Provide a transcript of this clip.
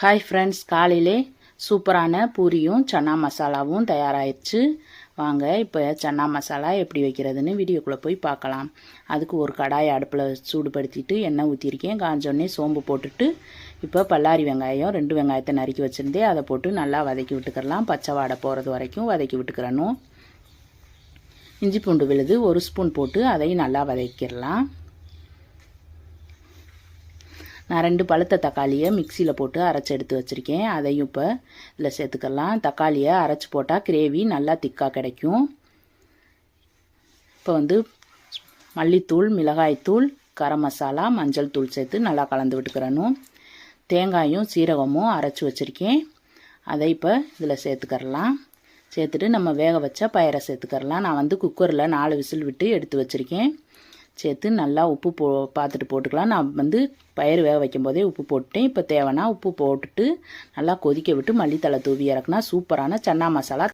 Hi friends, காலையிலே சூப்பரான பூரியும் சன்னா மசாலாவும் தயாராகிடுச்சு. வாங்க இப்போ சன்னா மசாலா எப்படி வைக்கிறதுன்னு வீடியோக்குள்ளே போய் பார்க்கலாம். அதுக்கு ஒரு கடாயை அடுப்பில் சூடுபடுத்திட்டு எண்ணெய் ஊற்றிருக்கேன். காஞ்சோடனே சோம்பு போட்டுட்டு இப்போ பல்லாரி வெங்காயம் 2 வெங்காயத்தை நறுக்கி வச்சுருந்தேன். அதை போட்டு நல்லா வதக்கி விட்டுக்கிறலாம். பச்சை வாடை போகிறது வரைக்கும் வதக்கி விட்டுக்கிறணும். இஞ்சி பூண்டு விழுது 1 ஸ்பூன் போட்டு அதையும் நல்லா வதக்கிடலாம். நான் 2 பழுத்த தக்காளியை மிக்சியில் போட்டு அரைச்சி எடுத்து வச்சுருக்கேன். அதையும் இப்போ இதில் சேர்த்துக்கலாம். தக்காளியை அரைச்சி போட்டால் கிரேவி நல்லா திக்காக கிடைக்கும். இப்போ மல்லித்தூள், மிளகாய்த்தூள், கரம் மசாலா, மஞ்சள் தூள் சேர்த்து நல்லா கலந்து விட்டுக்கிறணும். தேங்காயும் சீரகமும் அரைச்சி வச்சுருக்கேன். அதை இப்போ இதில் சேர்த்துக்கிறலாம். சேர்த்துட்டு நம்ம வேக வச்ச பயிரை சேர்த்துக்கிறலாம். நான் குக்கரில் 4 விசில் விட்டு எடுத்து வச்சுருக்கேன். சேர்த்து நல்லா உப்பு பார்த்துட்டு போட்டுக்கலாம். நான் பயிர் வேக வைக்கும் போதே உப்பு போட்டுட்டேன். இப்போ தேவைன்னா உப்பு போட்டுட்டு நல்லா கொதிக்க விட்டு மல்லித்தலை தூவி இறக்குனா சூப்பரான சன்னா மசாலா